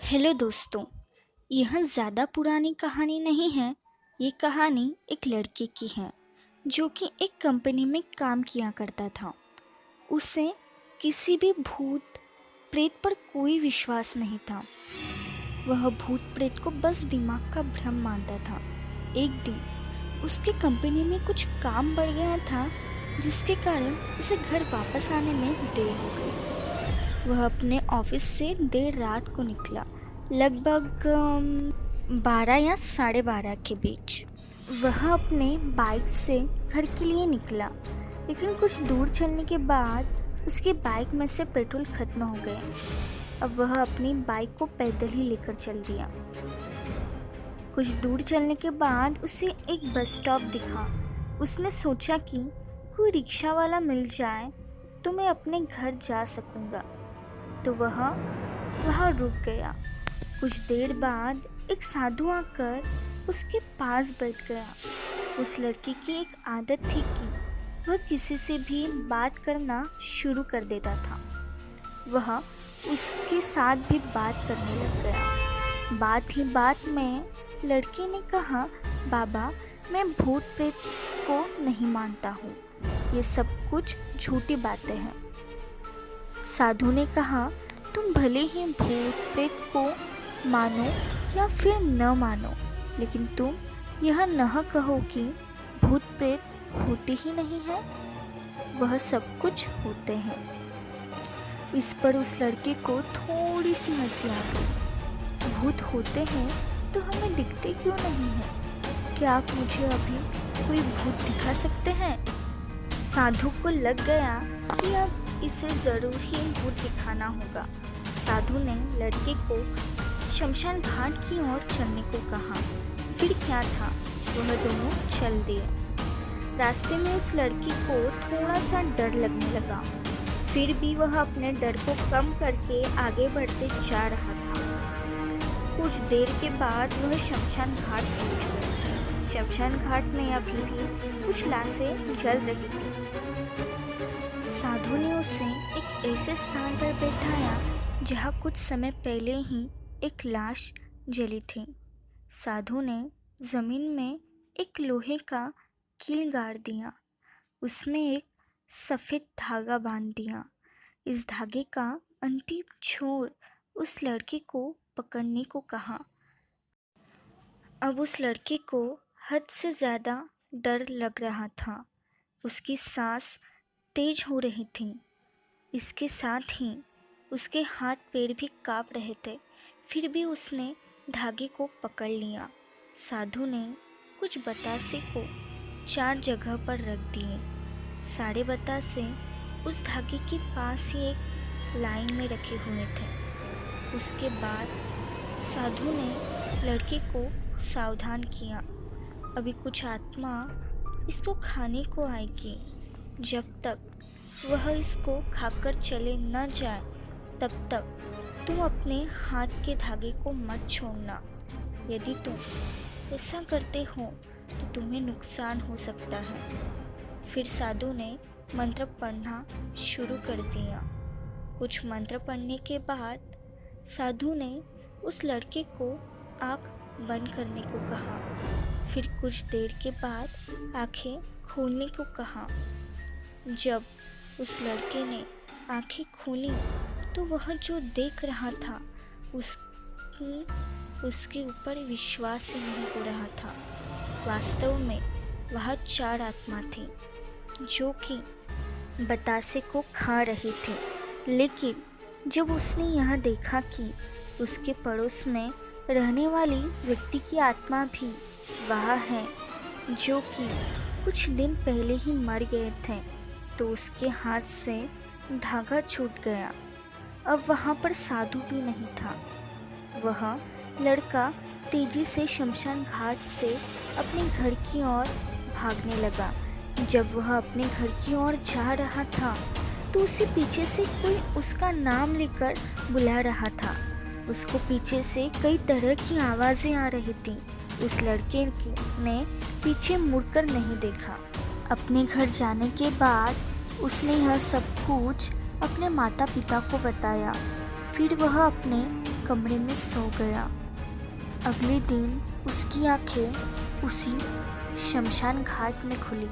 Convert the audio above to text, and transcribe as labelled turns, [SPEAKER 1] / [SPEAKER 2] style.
[SPEAKER 1] Hello दोस्तों। यह ज़्यादा पुरानी कहानी नहीं है। ये कहानी एक लड़के की है जो कि एक कंपनी में काम किया करता था। उसे किसी भी भूत प्रेत पर कोई विश्वास नहीं था। वह भूत प्रेत को बस दिमाग का भ्रम मानता था। एक दिन उसके कंपनी में कुछ काम बढ़ गया था जिसके कारण उसे घर वापस आने में देर हो गई। वह अपने ऑफिस से देर रात को निकला, लगभग 12 या 12:30 के बीच। वह अपने बाइक से घर के लिए निकला, लेकिन कुछ दूर चलने के बाद उसकी बाइक में से पेट्रोल खत्म हो गया। अब वह अपनी बाइक को पैदल ही लेकर चल दिया। कुछ दूर चलने के बाद उसे एक बस स्टॉप दिखा। उसने सोचा कि कोई रिक्शा वाला मिल जाए तो मैं अपने घर जा सकूंगा, तो वह वहाँ रुक गया। कुछ देर बाद एक साधु आकर उसके पास बैठ गया। उस लड़की की एक आदत थी कि वह किसी से भी बात करना शुरू कर देता था। वह उसके साथ भी बात करने लग गया। बात ही बात में लड़के ने कहा, बाबा, मैं भूत प्रेत को नहीं मानता हूँ, ये सब कुछ झूठी बातें हैं। साधु ने कहा, तुम भले ही भूत प्रेत को मानो या फिर न मानो, लेकिन तुम यह न कहो कि भूत प्रेत होते ही नहीं है। वह सब कुछ होते हैं। इस पर उस लड़के को थोड़ी सी हंसी आ गई। भूत होते हैं तो हमें दिखते क्यों नहीं हैं? क्या आप मुझे अभी कोई भूत दिखा सकते हैं? साधु को लग गया कि अब इसे ज़रूर ही भूत दिखाना होगा। साधु ने लड़के को शमशान घाट की ओर चलने को कहा। फिर क्या था, वह दोनों चल दिए। रास्ते में उस लड़की को थोड़ा सा डर लगने लगा, फिर भी वह अपने डर को कम करके आगे बढ़ते जा रहा था। कुछ देर के बाद वह शमशान घाट पहुंच गया। शमशान घाट में अभी भी कुछ लाशें जल रही थी। साधु ने उसे एक ऐसे स्थान पर बैठाया जहाँ कुछ समय पहले ही एक लाश जली थी। साधु ने जमीन में एक लोहे का कील गाड़ दिया। उसमें एक सफ़ेद धागा बांध दिया। इस धागे का अंतिम छोर उस लड़के को पकड़ने को कहा। अब उस लड़के को हद से ज़्यादा डर लग रहा था। उसकी सांस तेज हो रही थी। इसके साथ ही उसके हाथ पैर भी काँप रहे थे। फिर भी उसने धागे को पकड़ लिया। साधु ने कुछ बतासे को 4 जगह पर रख दिए। सारे बतासे उस धागे के पास ही एक लाइन में रखे हुए थे। उसके बाद साधु ने लड़के को सावधान किया, अभी कुछ आत्मा इसको खाने को आएगी। जब तक वह इसको खाकर चले न जाए, तब तक तुम अपने हाथ के धागे को मत छोड़ना। यदि तुम ऐसा करते हो तो तुम्हें नुकसान हो सकता है। फिर साधु ने मंत्र पढ़ना शुरू कर दिया। कुछ मंत्र पढ़ने के बाद साधु ने उस लड़के को आँख बंद करने को कहा। फिर कुछ देर के बाद आंखें खोलने को कहा। जब उस लड़के ने आंखें खोली तो वह जो देख रहा था उसके ऊपर विश्वास ही नहीं हो रहा था। वास्तव में वह 4 आत्मा थी जो कि बतासे को खा रही थी। लेकिन जब उसने यह देखा कि उसके पड़ोस में रहने वाली व्यक्ति की आत्मा भी वहाँ है जो कि कुछ दिन पहले ही मर गए थे, तो उसके हाथ से धागा छूट गया। अब वहाँ पर साधु भी नहीं था। वह लड़का तेजी से शमशान घाट से अपने घर की ओर भागने लगा। जब वह अपने घर की ओर जा रहा था तो उसे पीछे से कोई उसका नाम लेकर बुला रहा था। उसको पीछे से कई तरह की आवाज़ें आ रही थी। उस लड़के ने पीछे मुड़कर नहीं देखा। अपने घर जाने के बाद उसने यह सब कुछ अपने माता पिता को बताया। फिर वह अपने कमरे में सो गया। अगले दिन उसकी आंखें उसी शमशान घाट में खुली।